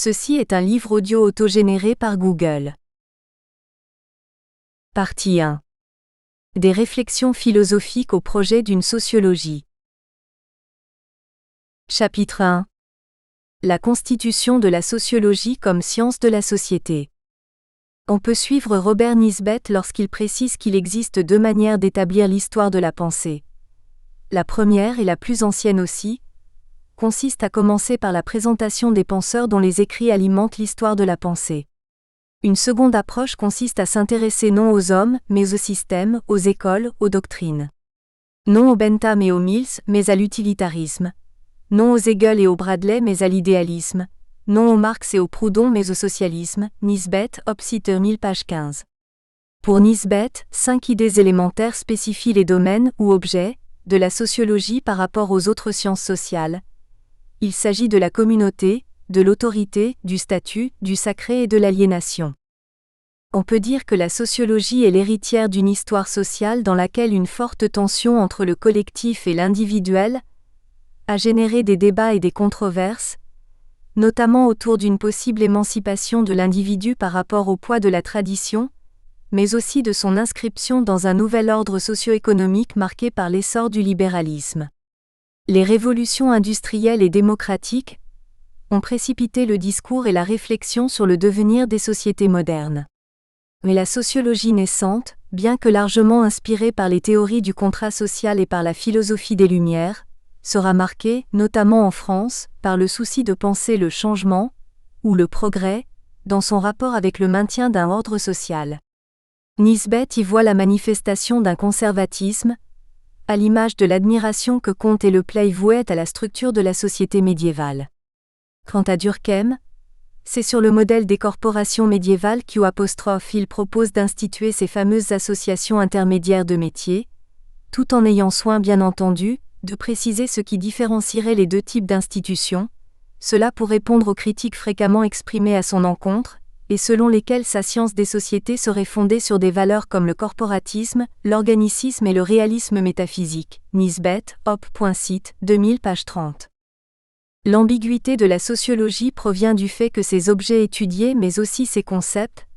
Ceci est un livre audio autogénéré par Google. Partie 1. Des réflexions philosophiques au projet d'une sociologie. Chapitre 1. La constitution de la sociologie comme science de la société. On peut suivre Robert Nisbet lorsqu'il précise qu'il existe deux manières d'établir l'histoire de la pensée. La première, et la plus ancienne aussi, consiste à commencer par la présentation des penseurs dont les écrits alimentent l'histoire de la pensée. Une seconde approche consiste à s'intéresser non aux hommes, mais aux systèmes, aux écoles, aux doctrines. Non aux Bentham et aux Mills, mais à l'utilitarisme. Non aux Hegel et aux Bradley, mais à l'idéalisme. Non aux Marx et aux Proudhon, mais au socialisme. Nisbet, Hopstetter 1000 page 15. Pour Nisbet, 5 idées élémentaires spécifient les domaines ou objets de la sociologie par rapport aux autres sciences sociales. Il s'agit de la communauté, de l'autorité, du statut, du sacré et de l'aliénation. On peut dire que la sociologie est l'héritière d'une histoire sociale dans laquelle une forte tension entre le collectif et l'individuel a généré des débats et des controverses, notamment autour d'une possible émancipation de l'individu par rapport au poids de la tradition, mais aussi de son inscription dans un nouvel ordre socio-économique marqué par l'essor du libéralisme. Les révolutions industrielles et démocratiques ont précipité le discours et la réflexion sur le devenir des sociétés modernes. Mais la sociologie naissante, bien que largement inspirée par les théories du contrat social et par la philosophie des Lumières, sera marquée, notamment en France, par le souci de penser le changement, ou le progrès, dans son rapport avec le maintien d'un ordre social. Nisbet y voit la manifestation d'un conservatisme, à l'image de l'admiration que Comte et Le Play vouaient à la structure de la société médiévale. Quant à Durkheim, c'est sur le modèle des corporations médiévales qu'il propose d'instituer ces fameuses associations intermédiaires de métiers, tout en ayant soin bien entendu, de préciser ce qui différencierait les deux types d'institutions, cela pour répondre aux critiques fréquemment exprimées à son encontre, et selon lesquelles sa science des sociétés serait fondée sur des valeurs comme le corporatisme, l'organicisme et le réalisme métaphysique. Nisbet, Hop.Cite, 2000 page 30. L'ambiguïté de la sociologie provient du fait que ces objets étudiés mais aussi ces concepts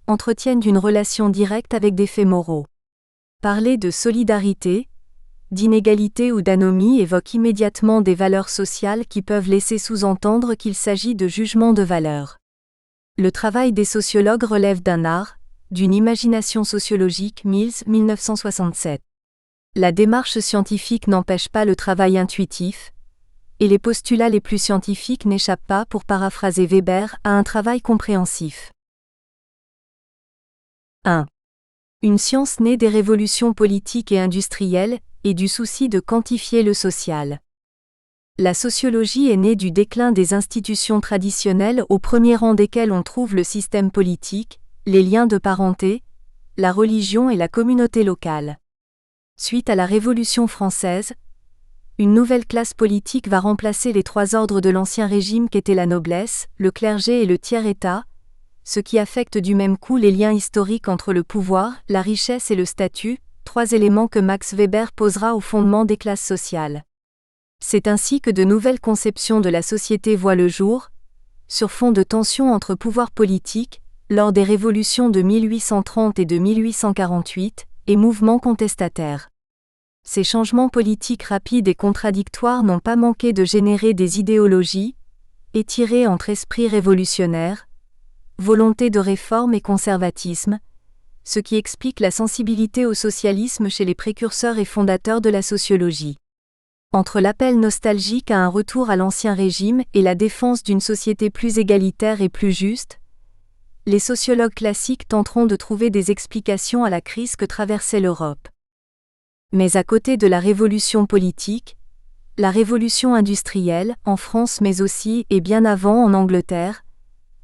entretiennent une relation directe avec des faits moraux. Parler de solidarité, d'inégalité ou d'anomie évoque immédiatement des valeurs sociales qui peuvent laisser sous-entendre qu'il s'agit de jugements de valeur. Le travail des sociologues relève d'un art, d'une imagination sociologique. Mills, 1967. La démarche scientifique n'empêche pas le travail intuitif, et les postulats les plus scientifiques n'échappent pas, pour paraphraser Weber, à un travail compréhensif. 1. Une science née des révolutions politiques et industrielles, et du souci de quantifier le social. La sociologie est née du déclin des institutions traditionnelles, au premier rang desquelles on trouve le système politique, les liens de parenté, la religion et la communauté locale. Suite à la Révolution française, une nouvelle classe politique va remplacer les trois ordres de l'Ancien Régime qu'étaient la noblesse, le clergé et le tiers-état, ce qui affecte du même coup les liens historiques entre le pouvoir, la richesse et le statut, trois éléments que Max Weber posera au fondement des classes sociales. C'est ainsi que de nouvelles conceptions de la société voient le jour, sur fond de tensions entre pouvoirs politiques, lors des révolutions de 1830 et de 1848, et mouvements contestataires. Ces changements politiques rapides et contradictoires n'ont pas manqué de générer des idéologies, étirées entre esprit révolutionnaire, volonté de réforme et conservatisme, ce qui explique la sensibilité au socialisme chez les précurseurs et fondateurs de la sociologie. Entre l'appel nostalgique à un retour à l'Ancien Régime et la défense d'une société plus égalitaire et plus juste, les sociologues classiques tenteront de trouver des explications à la crise que traversait l'Europe. Mais à côté de la révolution politique, la révolution industrielle, en France mais aussi et bien avant en Angleterre,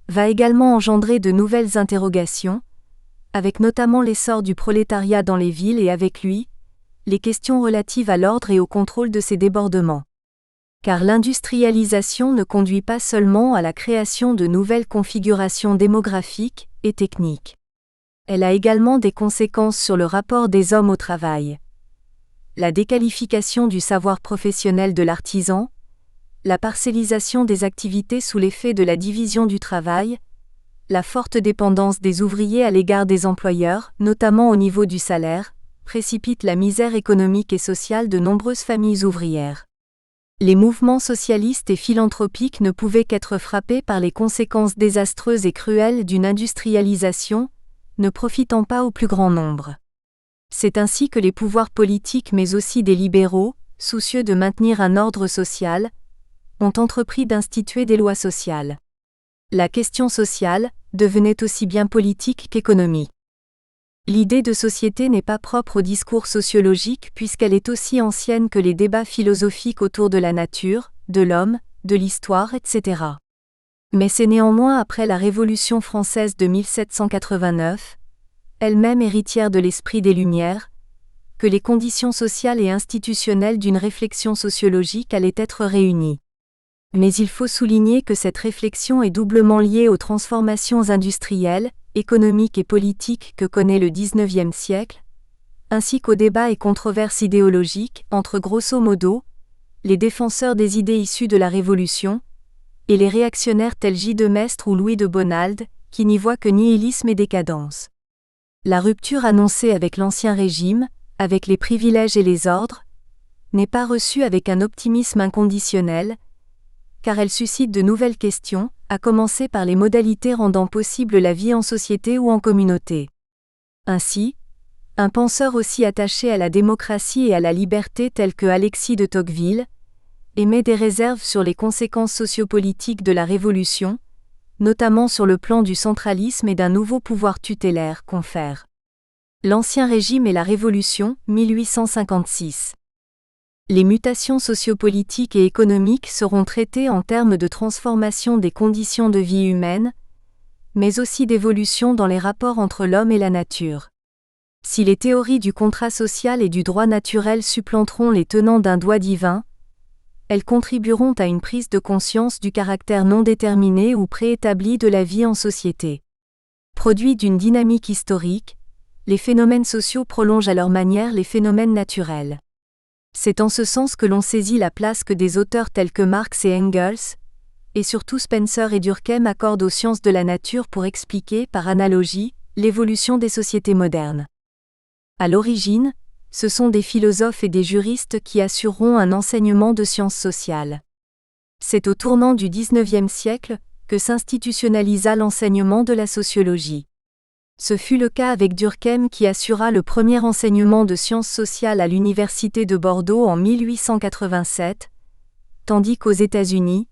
va également engendrer de nouvelles interrogations, avec notamment l'essor du prolétariat dans les villes et avec lui, les questions relatives à l'ordre et au contrôle de ces débordements. Car l'industrialisation ne conduit pas seulement à la création de nouvelles configurations démographiques et techniques. Elle a également des conséquences sur le rapport des hommes au travail. La déqualification du savoir professionnel de l'artisan, la parcellisation des activités sous l'effet de la division du travail, la forte dépendance des ouvriers à l'égard des employeurs, notamment au niveau du salaire, précipite la misère économique et sociale de nombreuses familles ouvrières. Les mouvements socialistes et philanthropiques ne pouvaient qu'être frappés par les conséquences désastreuses et cruelles d'une industrialisation, ne profitant pas au plus grand nombre. C'est ainsi que les pouvoirs politiques mais aussi des libéraux, soucieux de maintenir un ordre social, ont entrepris d'instituer des lois sociales. La question sociale devenait aussi bien politique qu'économique. L'idée de société n'est pas propre au discours sociologique puisqu'elle est aussi ancienne que les débats philosophiques autour de la nature, de l'homme, de l'histoire, etc. Mais c'est néanmoins après la Révolution française de 1789, elle-même héritière de l'esprit des Lumières, que les conditions sociales et institutionnelles d'une réflexion sociologique allaient être réunies. Mais il faut souligner que cette réflexion est doublement liée aux transformations industrielles, économiques et politiques que connaît le XIXe siècle, ainsi qu'aux débats et controverses idéologiques entre grosso modo les défenseurs des idées issues de la Révolution et les réactionnaires tels J. de Maistre ou Louis de Bonald, qui n'y voient que nihilisme et décadence. La rupture annoncée avec l'Ancien Régime, avec les privilèges et les ordres, n'est pas reçue avec un optimisme inconditionnel, car elle suscite de nouvelles questions, à commencer par les modalités rendant possible la vie en société ou en communauté. Ainsi, un penseur aussi attaché à la démocratie et à la liberté tel que Alexis de Tocqueville émet des réserves sur les conséquences sociopolitiques de la Révolution, notamment sur le plan du centralisme et d'un nouveau pouvoir tutélaire confère. L'Ancien Régime et la Révolution, 1856. Les mutations sociopolitiques et économiques seront traitées en termes de transformation des conditions de vie humaines, mais aussi d'évolution dans les rapports entre l'homme et la nature. Si les théories du contrat social et du droit naturel supplanteront les tenants d'un droit divin, elles contribueront à une prise de conscience du caractère non déterminé ou préétabli de la vie en société. Produits d'une dynamique historique, les phénomènes sociaux prolongent à leur manière les phénomènes naturels. C'est en ce sens que l'on saisit la place que des auteurs tels que Marx et Engels, et surtout Spencer et Durkheim accordent aux sciences de la nature pour expliquer, par analogie, l'évolution des sociétés modernes. À l'origine, ce sont des philosophes et des juristes qui assureront un enseignement de sciences sociales. C'est au tournant du XIXe siècle que s'institutionnalisa l'enseignement de la sociologie. Ce fut le cas avec Durkheim qui assura le premier enseignement de sciences sociales à l'Université de Bordeaux en 1887, tandis qu'aux États-Unis,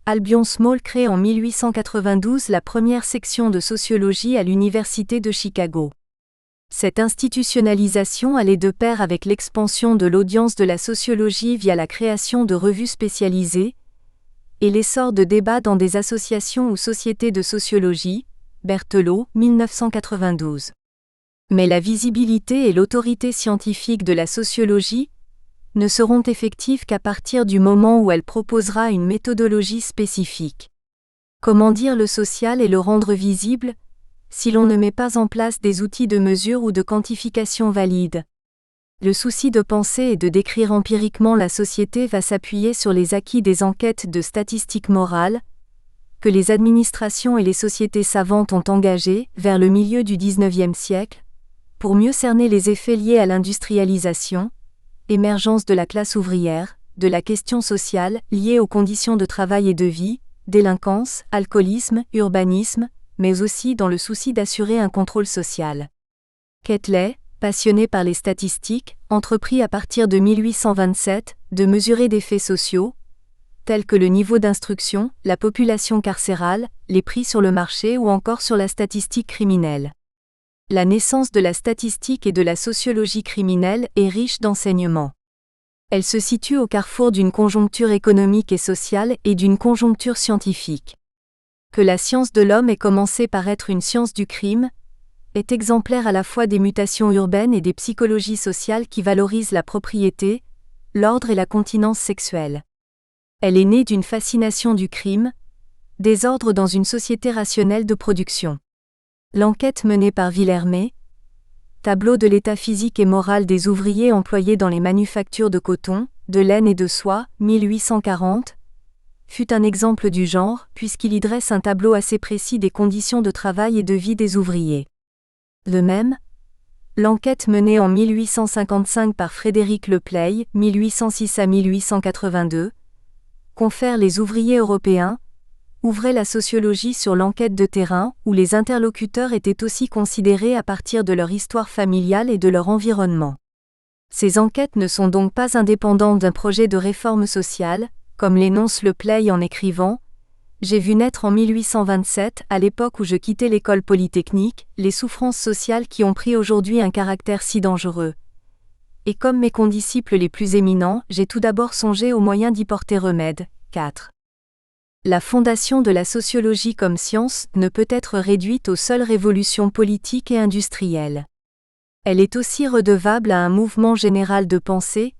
Albion Small crée en 1892 la première section de sociologie à l'Université de Chicago. Cette institutionnalisation allait de pair avec l'expansion de l'audience de la sociologie via la création de revues spécialisées et l'essor de débats dans des associations ou sociétés de sociologie, Berthelot, 1992. Mais la visibilité et l'autorité scientifique de la sociologie ne seront effectives qu'à partir du moment où elle proposera une méthodologie spécifique. Comment dire le social et le rendre visible, si l'on ne met pas en place des outils de mesure ou de quantification valides? Le souci de penser et de décrire empiriquement la société va s'appuyer sur les acquis des enquêtes de statistiques morales, que les administrations et les sociétés savantes ont engagées vers le milieu du XIXe siècle, pour mieux cerner les effets liés à l'industrialisation, émergence de la classe ouvrière, de la question sociale liée aux conditions de travail et de vie, délinquance, alcoolisme, urbanisme, mais aussi dans le souci d'assurer un contrôle social. Quetelet, passionné par les statistiques, entreprit à partir de 1827 de mesurer des faits sociaux, tels que le niveau d'instruction, la population carcérale, les prix sur le marché ou encore sur la statistique criminelle. La naissance de la statistique et de la sociologie criminelle est riche d'enseignements. Elle se situe au carrefour d'une conjoncture économique et sociale et d'une conjoncture scientifique. Que la science de l'homme ait commencé par être une science du crime, est exemplaire à la fois des mutations urbaines et des psychologies sociales qui valorisent la propriété, l'ordre et la continence sexuelle. Elle est née d'une fascination du crime, désordre dans une société rationnelle de production. L'enquête menée par Villermé, tableau de l'état physique et moral des ouvriers employés dans les manufactures de coton, de laine et de soie, 1840, fut un exemple du genre, puisqu'il y dresse un tableau assez précis des conditions de travail et de vie des ouvriers. De même, l'enquête menée en 1855 par Frédéric Le Play, 1806 à 1882, confère les ouvriers européens, ouvrait la sociologie sur l'enquête de terrain, où les interlocuteurs étaient aussi considérés à partir de leur histoire familiale et de leur environnement. Ces enquêtes ne sont donc pas indépendantes d'un projet de réforme sociale, comme l'énonce Le Play en écrivant « J'ai vu naître en 1827, à l'époque où je quittais l'école polytechnique, les souffrances sociales qui ont pris aujourd'hui un caractère si dangereux. Et comme mes condisciples les plus éminents, j'ai tout d'abord songé aux moyens d'y porter remède. » 4. La fondation de la sociologie comme science ne peut être réduite aux seules révolutions politiques et industrielles. Elle est aussi redevable à un mouvement général de pensée,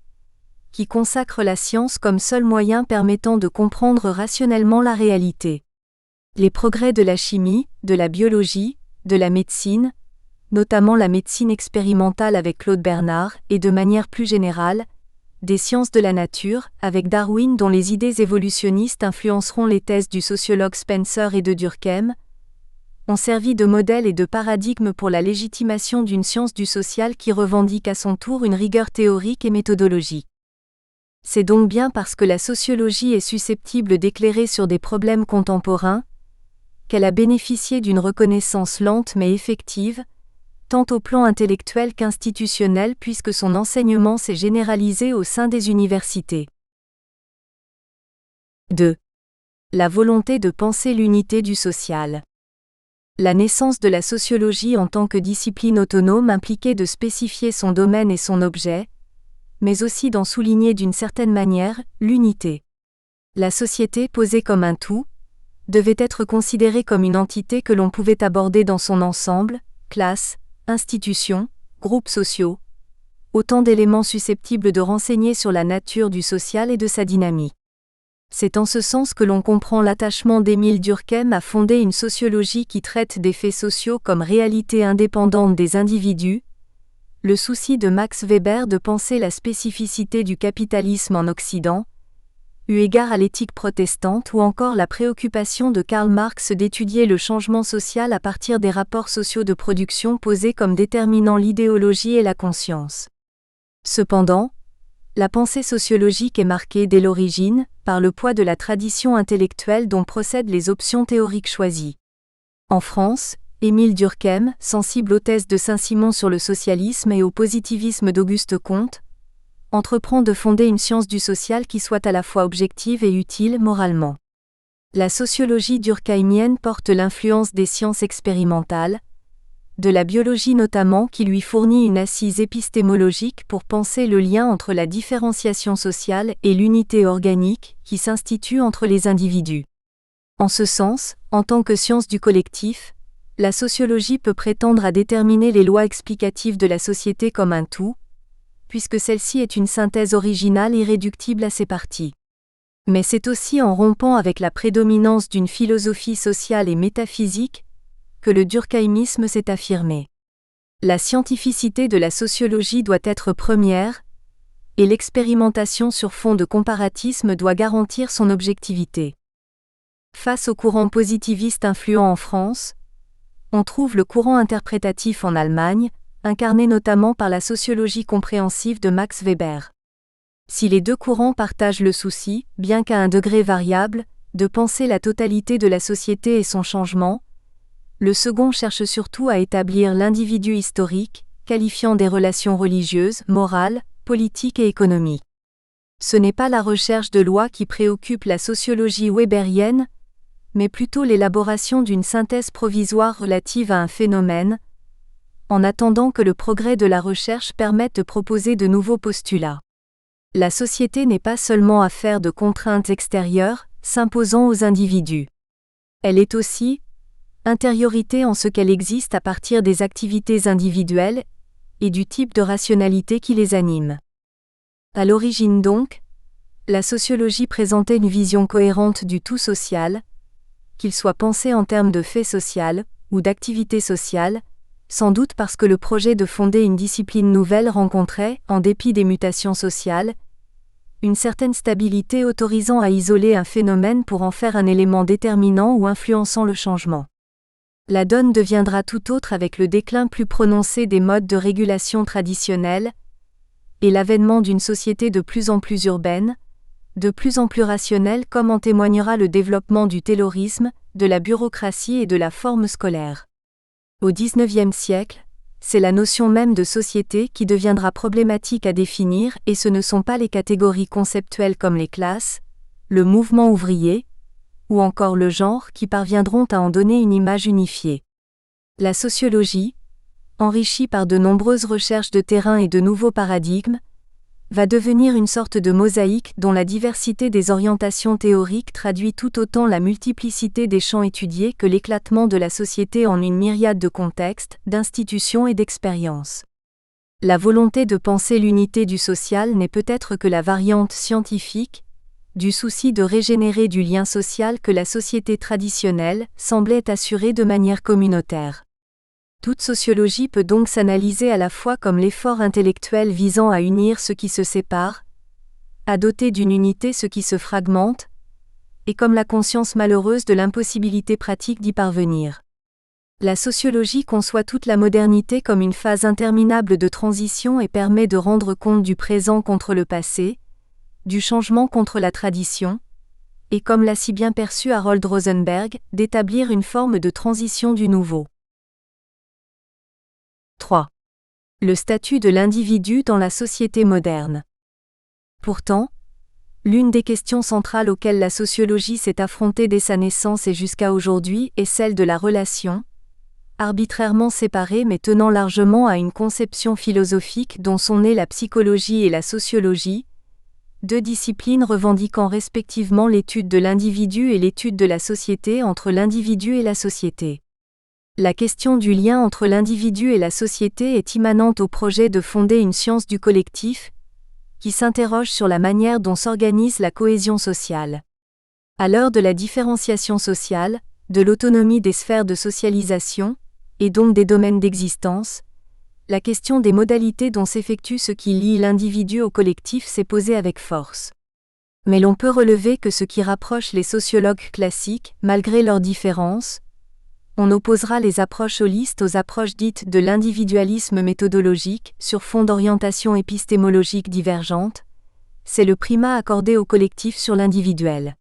qui consacre la science comme seul moyen permettant de comprendre rationnellement la réalité. Les progrès de la chimie, de la biologie, de la médecine, notamment la médecine expérimentale avec Claude Bernard, et de manière plus générale, des sciences de la nature, avec Darwin dont les idées évolutionnistes influenceront les thèses du sociologue Spencer et de Durkheim, ont servi de modèle et de paradigme pour la légitimation d'une science du social qui revendique à son tour une rigueur théorique et méthodologique. C'est donc bien parce que la sociologie est susceptible d'éclairer sur des problèmes contemporains, qu'elle a bénéficié d'une reconnaissance lente mais effective, tant au plan intellectuel qu'institutionnel puisque son enseignement s'est généralisé au sein des universités. 2. La volonté de penser l'unité du social. La naissance de la sociologie en tant que discipline autonome impliquait de spécifier son domaine et son objet, mais aussi d'en souligner d'une certaine manière l'unité. La société posée comme un tout devait être considérée comme une entité que l'on pouvait aborder dans son ensemble, classe, institutions, groupes sociaux, autant d'éléments susceptibles de renseigner sur la nature du social et de sa dynamique. C'est en ce sens que l'on comprend l'attachement d'Émile Durkheim à fonder une sociologie qui traite des faits sociaux comme réalité indépendante des individus, le souci de Max Weber de penser la spécificité du capitalisme en Occident, eu égard à l'éthique protestante ou encore la préoccupation de Karl Marx d'étudier le changement social à partir des rapports sociaux de production posés comme déterminant l'idéologie et la conscience. Cependant, la pensée sociologique est marquée dès l'origine, par le poids de la tradition intellectuelle dont procèdent les options théoriques choisies. En France, Émile Durkheim, sensible aux thèses de Saint-Simon sur le socialisme et au positivisme d'Auguste Comte, entreprend de fonder une science du social qui soit à la fois objective et utile moralement. La sociologie durkheimienne porte l'influence des sciences expérimentales, de la biologie notamment qui lui fournit une assise épistémologique pour penser le lien entre la différenciation sociale et l'unité organique qui s'institue entre les individus. En ce sens, en tant que science du collectif, la sociologie peut prétendre à déterminer les lois explicatives de la société comme un tout, puisque celle-ci est une synthèse originale irréductible à ses parties. Mais c'est aussi en rompant avec la prédominance d'une philosophie sociale et métaphysique que le durkheimisme s'est affirmé. La scientificité de la sociologie doit être première, et l'expérimentation sur fond de comparatisme doit garantir son objectivité. Face au courant positiviste influent en France, on trouve le courant interprétatif en Allemagne, incarné notamment par la sociologie compréhensive de Max Weber. Si les deux courants partagent le souci, bien qu'à un degré variable, de penser la totalité de la société et son changement, le second cherche surtout à établir l'individu historique, qualifiant des relations religieuses, morales, politiques et économiques. Ce n'est pas la recherche de lois qui préoccupe la sociologie weberienne, mais plutôt l'élaboration d'une synthèse provisoire relative à un phénomène, en attendant que le progrès de la recherche permette de proposer de nouveaux postulats. La société n'est pas seulement affaire de contraintes extérieures, s'imposant aux individus. Elle est aussi intériorité en ce qu'elle existe à partir des activités individuelles et du type de rationalité qui les anime. À l'origine donc, la sociologie présentait une vision cohérente du tout social, qu'il soit pensé en termes de fait social ou d'activité sociale, sans doute parce que le projet de fonder une discipline nouvelle rencontrait, en dépit des mutations sociales, Une certaine stabilité autorisant à isoler un phénomène pour en faire un élément déterminant ou influençant le changement. La donne deviendra tout autre avec le déclin plus prononcé des modes de régulation traditionnels et l'avènement d'une société de plus en plus urbaine, de plus en plus rationnelle, comme en témoignera le développement du taylorisme, de la bureaucratie et de la forme scolaire. Au XIXe siècle, c'est la notion même de société qui deviendra problématique à définir et ce ne sont pas les catégories conceptuelles comme les classes, le mouvement ouvrier, ou encore le genre qui parviendront à en donner une image unifiée. La sociologie, enrichie par de nombreuses recherches de terrain et de nouveaux paradigmes, va devenir une sorte de mosaïque dont la diversité des orientations théoriques traduit tout autant la multiplicité des champs étudiés que l'éclatement de la société en une myriade de contextes, d'institutions et d'expériences. La volonté de penser l'unité du social n'est peut-être que la variante scientifique du souci de régénérer du lien social que la société traditionnelle semblait assurer de manière communautaire. Toute sociologie peut donc s'analyser à la fois comme l'effort intellectuel visant à unir ce qui se sépare, à doter d'une unité ce qui se fragmente, et comme la conscience malheureuse de l'impossibilité pratique d'y parvenir. La sociologie conçoit toute la modernité comme une phase interminable de transition et permet de rendre compte du présent contre le passé, du changement contre la tradition, et comme l'a si bien perçu Harold Rosenberg, d'établir une forme de transition du nouveau. 3. Le statut de l'individu dans la société moderne. Pourtant, l'une des questions centrales auxquelles la sociologie s'est affrontée dès sa naissance et jusqu'à aujourd'hui est celle de la relation, arbitrairement séparée mais tenant largement à une conception philosophique dont sont nées la psychologie et la sociologie, deux disciplines revendiquant respectivement l'étude de l'individu et l'étude de la société entre l'individu et la société. La question du lien entre l'individu et la société est immanente au projet de fonder une science du collectif, qui s'interroge sur la manière dont s'organise la cohésion sociale. À l'heure de la différenciation sociale, de l'autonomie des sphères de socialisation, et donc des domaines d'existence, la question des modalités dont s'effectue ce qui lie l'individu au collectif s'est posée avec force. Mais l'on peut relever que ce qui rapproche les sociologues classiques, malgré leurs différences, on opposera les approches holistes aux approches dites de l'individualisme méthodologique sur fond d'orientation épistémologique divergente, c'est le primat accordé au collectif sur l'individuel.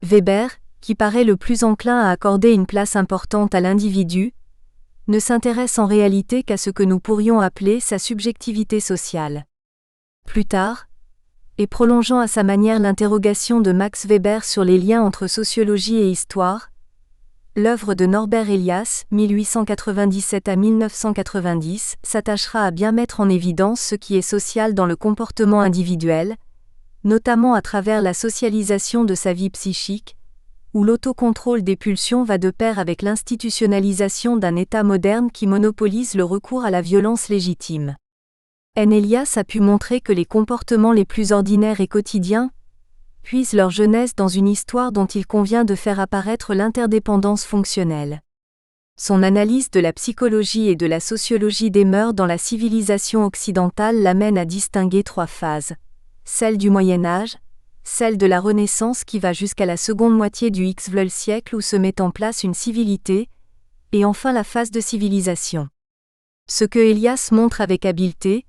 Weber, qui paraît le plus enclin à accorder une place importante à l'individu, ne s'intéresse en réalité qu'à ce que nous pourrions appeler sa subjectivité sociale. Plus tard, et prolongeant à sa manière l'interrogation de Max Weber sur les liens entre sociologie et histoire, l'œuvre de Norbert Elias, 1897 à 1990, s'attachera à bien mettre en évidence ce qui est social dans le comportement individuel, notamment à travers la socialisation de sa vie psychique, où l'autocontrôle des pulsions va de pair avec l'institutionnalisation d'un État moderne qui monopolise le recours à la violence légitime. Elias a pu montrer que les comportements les plus ordinaires et quotidiens puisent leur genèse dans une histoire dont il convient de faire apparaître l'interdépendance fonctionnelle. Son analyse de la psychologie et de la sociologie des mœurs dans la civilisation occidentale l'amène à distinguer trois phases. Celle du Moyen Âge, celle de la Renaissance qui va jusqu'à la seconde moitié du XVe siècle où se met en place une civilité, et enfin la phase de civilisation. Ce que Elias montre avec habileté,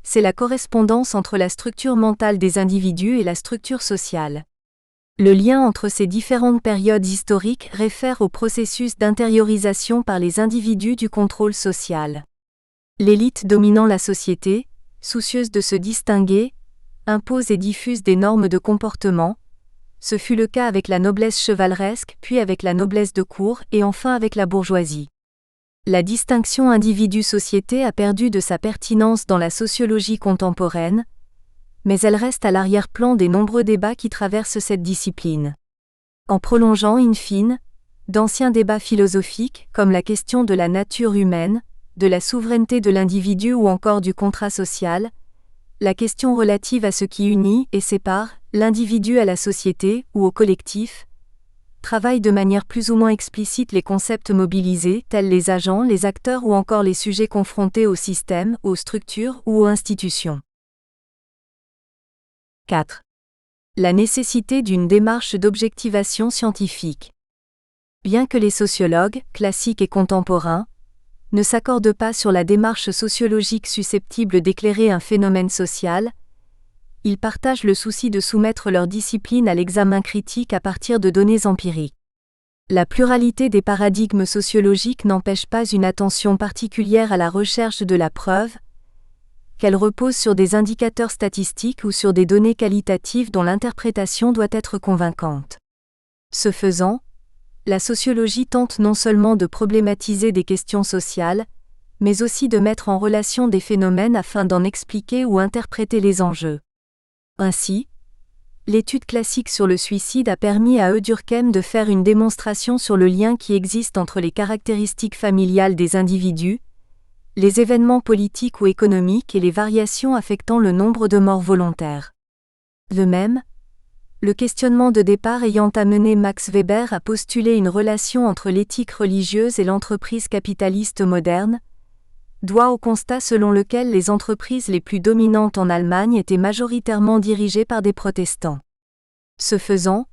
c'est la correspondance entre la structure mentale des individus et la structure sociale. Le lien entre ces différentes périodes historiques réfère au processus d'intériorisation par les individus du contrôle social. L'élite dominant la société, soucieuse de se distinguer, impose et diffuse des normes de comportement. Ce fut le cas avec la noblesse chevaleresque, puis avec la noblesse de cour et enfin avec la bourgeoisie. La distinction individu-société a perdu de sa pertinence dans la sociologie contemporaine, mais elle reste à l'arrière-plan des nombreux débats qui traversent cette discipline. En prolongeant in fine, d'anciens débats philosophiques comme la question de la nature humaine, de la souveraineté de l'individu ou encore du contrat social, la question relative à ce qui unit et sépare l'individu à la société ou au collectif, travaille de manière plus ou moins explicite les concepts mobilisés, tels les agents, les acteurs ou encore les sujets confrontés au système, aux structures ou aux institutions. 4. La nécessité d'une démarche d'objectivation scientifique. Bien que les sociologues, classiques et contemporains, ne s'accordent pas sur la démarche sociologique susceptible d'éclairer un phénomène social, ils partagent le souci de soumettre leur discipline à l'examen critique à partir de données empiriques. La pluralité des paradigmes sociologiques n'empêche pas une attention particulière à la recherche de la preuve, qu'elle repose sur des indicateurs statistiques ou sur des données qualitatives dont l'interprétation doit être convaincante. Ce faisant, la sociologie tente non seulement de problématiser des questions sociales, mais aussi de mettre en relation des phénomènes afin d'en expliquer ou interpréter les enjeux. Ainsi, l'étude classique sur le suicide a permis à E. Durkheim de faire une démonstration sur le lien qui existe entre les caractéristiques familiales des individus, les événements politiques ou économiques et les variations affectant le nombre de morts volontaires. De même, le questionnement de départ ayant amené Max Weber à postuler une relation entre l'éthique religieuse et l'entreprise capitaliste moderne, doit au constat selon lequel les entreprises les plus dominantes en Allemagne étaient majoritairement dirigées par des protestants. Ce faisant,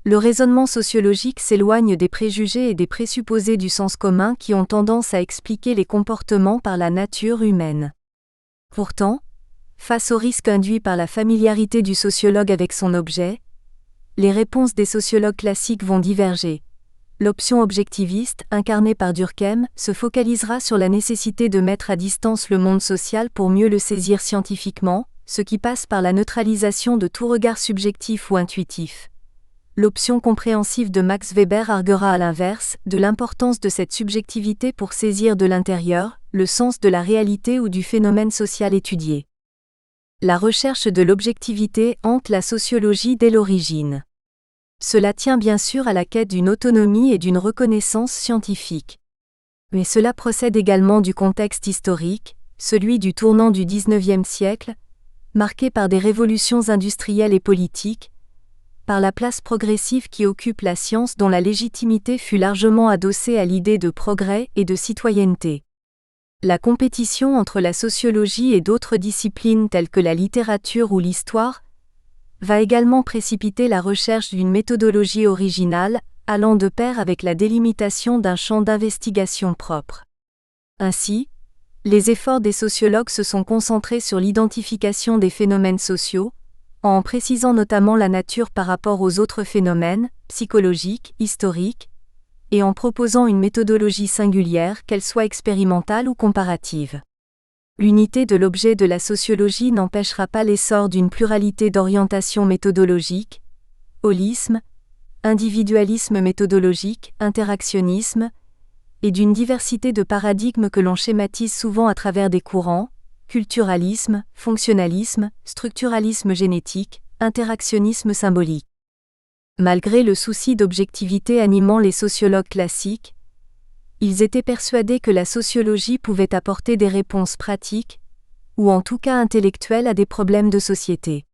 le raisonnement sociologique s'éloigne des préjugés et des présupposés du sens commun qui ont tendance à expliquer les comportements par la nature humaine. Pourtant, face au risque induit par la familiarité du sociologue avec son objet, les réponses des sociologues classiques vont diverger. L'option objectiviste, incarnée par Durkheim, se focalisera sur la nécessité de mettre à distance le monde social pour mieux le saisir scientifiquement, ce qui passe par la neutralisation de tout regard subjectif ou intuitif. L'option compréhensive de Max Weber arguera à l'inverse, de l'importance de cette subjectivité pour saisir de l'intérieur, le sens de la réalité ou du phénomène social étudié. La recherche de l'objectivité hante la sociologie dès l'origine. Cela tient bien sûr à la quête d'une autonomie et d'une reconnaissance scientifique. Mais cela procède également du contexte historique, celui du tournant du XIXe siècle, marqué par des révolutions industrielles et politiques, par la place progressive qui occupe la science dont la légitimité fut largement adossée à l'idée de progrès et de citoyenneté. La compétition entre la sociologie et d'autres disciplines telles que la littérature ou l'histoire va également précipiter la recherche d'une méthodologie originale, allant de pair avec la délimitation d'un champ d'investigation propre. Ainsi, les efforts des sociologues se sont concentrés sur l'identification des phénomènes sociaux, en précisant notamment la nature par rapport aux autres phénomènes, psychologiques, historiques, et en proposant une méthodologie singulière, qu'elle soit expérimentale ou comparative. L'unité de l'objet de la sociologie n'empêchera pas l'essor d'une pluralité d'orientations méthodologiques, holisme, individualisme méthodologique, interactionnisme, et d'une diversité de paradigmes que l'on schématise souvent à travers des courants, culturalisme, fonctionnalisme, structuralisme génétique, interactionnisme symbolique. Malgré le souci d'objectivité animant les sociologues classiques, ils étaient persuadés que la sociologie pouvait apporter des réponses pratiques, ou en tout cas intellectuelles à des problèmes de société.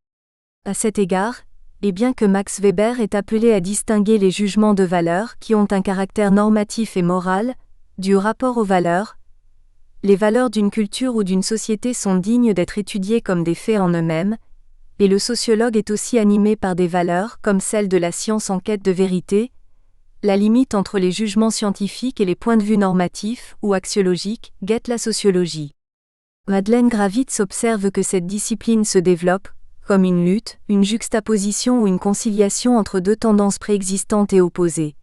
À cet égard, et bien que Max Weber est appelé à distinguer les jugements de valeur qui ont un caractère normatif et moral, du rapport aux valeurs, les valeurs d'une culture ou d'une société sont dignes d'être étudiées comme des faits en eux-mêmes, et le sociologue est aussi animé par des valeurs comme celle de la science en quête de vérité, la limite entre les jugements scientifiques et les points de vue normatifs ou axiologiques guette la sociologie. Madeleine Gravitz observe que cette discipline se développe, comme une lutte, une juxtaposition ou une conciliation entre deux tendances préexistantes et opposées.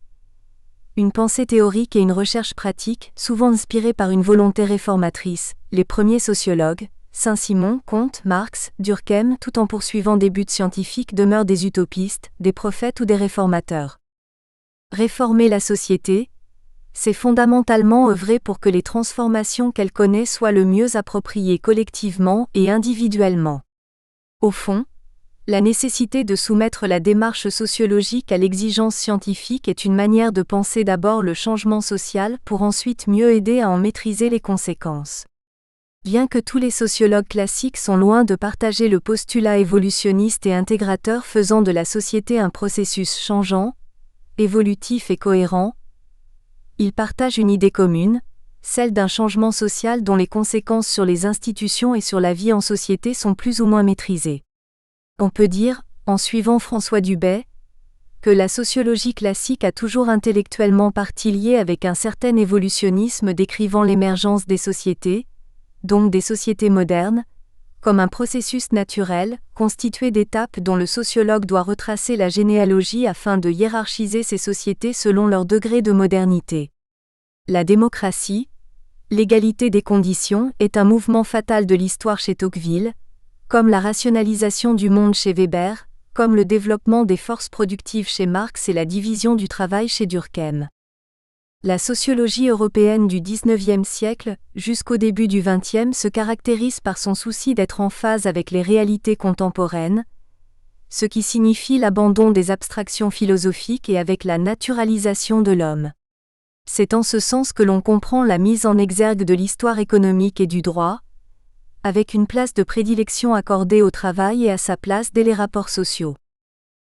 Une pensée théorique et une recherche pratique, souvent inspirées par une volonté réformatrice, les premiers sociologues, Saint-Simon, Comte, Marx, Durkheim, tout en poursuivant des buts scientifiques demeurent des utopistes, des prophètes ou des réformateurs. Réformer la société, c'est fondamentalement œuvrer pour que les transformations qu'elle connaît soient le mieux appropriées collectivement et individuellement. Au fond, la nécessité de soumettre la démarche sociologique à l'exigence scientifique est une manière de penser d'abord le changement social pour ensuite mieux aider à en maîtriser les conséquences. Bien que tous les sociologues classiques sont loin de partager le postulat évolutionniste et intégrateur faisant de la société un processus changeant, évolutif et cohérent, ils partagent une idée commune, celle d'un changement social dont les conséquences sur les institutions et sur la vie en société sont plus ou moins maîtrisées. On peut dire, en suivant François Dubay, que la sociologie classique a toujours intellectuellement partie liée avec un certain évolutionnisme décrivant l'émergence des sociétés, donc des sociétés modernes, comme un processus naturel, constitué d'étapes dont le sociologue doit retracer la généalogie afin de hiérarchiser ces sociétés selon leur degré de modernité. La démocratie, l'égalité des conditions, est un mouvement fatal de l'histoire chez Tocqueville, comme la rationalisation du monde chez Weber, comme le développement des forces productives chez Marx et la division du travail chez Durkheim. La sociologie européenne du XIXe siècle, jusqu'au début du XXe, se caractérise par son souci d'être en phase avec les réalités contemporaines, ce qui signifie l'abandon des abstractions philosophiques et avec la naturalisation de l'homme. C'est en ce sens que l'on comprend la mise en exergue de l'histoire économique et du droit, avec une place de prédilection accordée au travail et à sa place dès les rapports sociaux.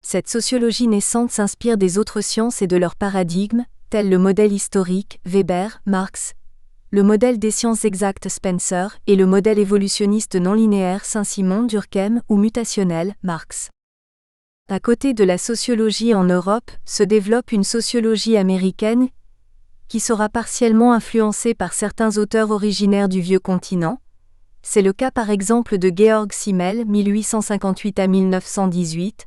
Cette sociologie naissante s'inspire des autres sciences et de leurs paradigmes, tels le modèle historique, Weber, Marx, le modèle des sciences exactes Spencer et le modèle évolutionniste non linéaire Saint-Simon, Durkheim ou mutationnel, Marx. À côté de la sociologie en Europe, se développe une sociologie américaine qui sera partiellement influencée par certains auteurs originaires du vieux continent. C'est le cas par exemple de Georg Simmel, 1858 à 1918,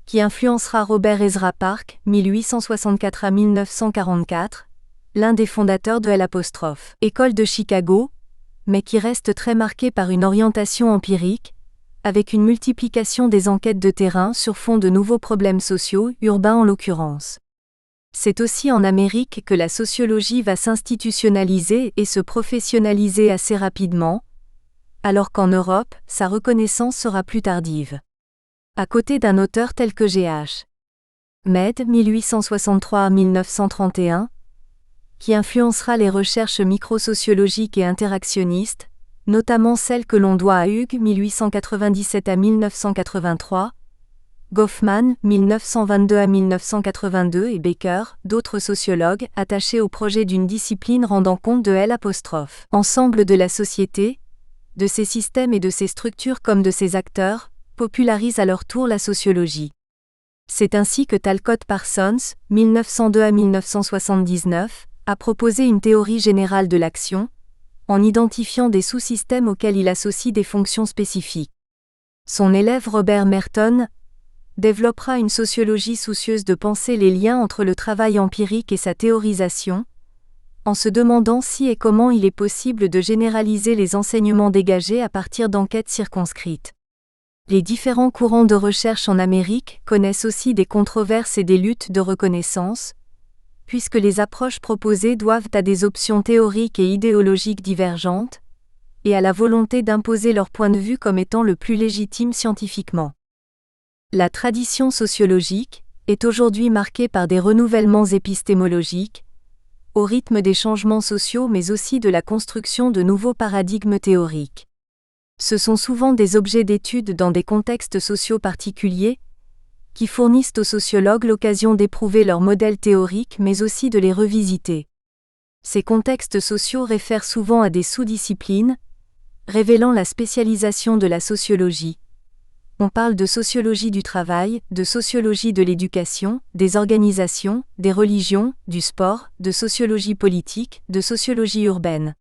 qui influencera Robert Ezra Park, 1864 à 1944, l'un des fondateurs de L', école de Chicago, mais qui reste très marquée par une orientation empirique, avec une multiplication des enquêtes de terrain sur fond de nouveaux problèmes sociaux, urbains en l'occurrence. C'est aussi en Amérique que la sociologie va s'institutionnaliser et se professionnaliser assez rapidement, alors qu'en Europe, sa reconnaissance sera plus tardive. À côté d'un auteur tel que G.H. Mead, 1863 à 1931, qui influencera les recherches microsociologiques et interactionnistes, notamment celles que l'on doit à Hughes, 1897 à 1983, Goffman, 1922 à 1982 et Baker, d'autres sociologues, attachés au projet d'une discipline rendant compte de L', ensemble de la société, de ses systèmes et de ses structures comme de ses acteurs, popularisent à leur tour la sociologie. C'est ainsi que Talcott Parsons, 1902 à 1979, a proposé une théorie générale de l'action, en identifiant des sous-systèmes auxquels il associe des fonctions spécifiques. Son élève Robert Merton développera une sociologie soucieuse de penser les liens entre le travail empirique et sa théorisation, en se demandant si et comment il est possible de généraliser les enseignements dégagés à partir d'enquêtes circonscrites. Les différents courants de recherche en Amérique connaissent aussi des controverses et des luttes de reconnaissance, puisque les approches proposées doivent à des options théoriques et idéologiques divergentes, et à la volonté d'imposer leur point de vue comme étant le plus légitime scientifiquement. La tradition sociologique est aujourd'hui marquée par des renouvellements épistémologiques, au rythme des changements sociaux mais aussi de la construction de nouveaux paradigmes théoriques. Ce sont souvent des objets d'étude dans des contextes sociaux particuliers, qui fournissent aux sociologues l'occasion d'éprouver leurs modèles théoriques mais aussi de les revisiter. Ces contextes sociaux réfèrent souvent à des sous-disciplines, révélant la spécialisation de la sociologie. On parle de sociologie du travail, de sociologie de l'éducation, des organisations, des religions, du sport, de sociologie politique, de sociologie urbaine.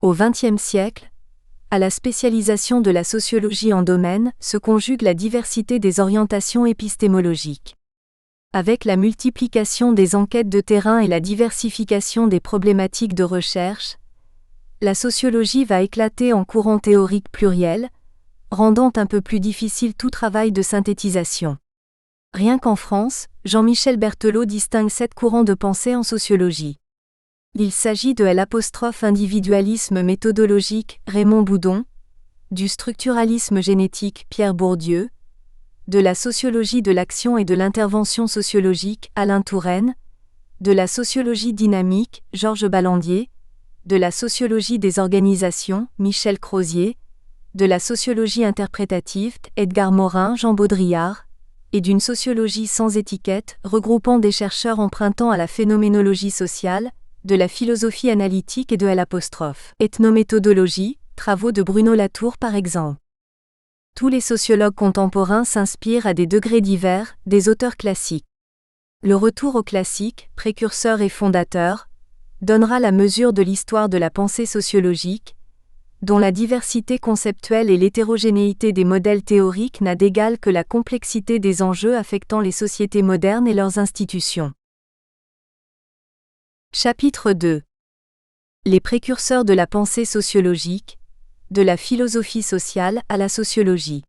Au XXe siècle, à la spécialisation de la sociologie en domaine se conjugue la diversité des orientations épistémologiques. Avec la multiplication des enquêtes de terrain et la diversification des problématiques de recherche, la sociologie va éclater en courants théoriques pluriels, rendant un peu plus difficile tout travail de synthétisation. Rien qu'en France, Jean-Michel Berthelot distingue 7 courants de pensée en sociologie. Il s'agit de l'individualisme méthodologique, Raymond Boudon, du structuralisme génétique, Pierre Bourdieu, de la sociologie de l'action et de l'intervention sociologique, Alain Touraine, de la sociologie dynamique, Georges Ballandier, de la sociologie des organisations, Michel Crozier, de la sociologie interprétative, Edgar Morin, Jean Baudrillard, et d'une sociologie sans étiquette, regroupant des chercheurs empruntant à la phénoménologie sociale, de la philosophie analytique et de L'. Ethnométhodologie, travaux de Bruno Latour par exemple. Tous les sociologues contemporains s'inspirent à des degrés divers des auteurs classiques. Le retour aux classiques, précurseurs et fondateurs, donnera la mesure de l'histoire de la pensée sociologique, dont la diversité conceptuelle et l'hétérogénéité des modèles théoriques n'a d'égal que la complexité des enjeux affectant les sociétés modernes et leurs institutions. Chapitre 2. Les précurseurs de la pensée sociologique, de la philosophie sociale à la sociologie.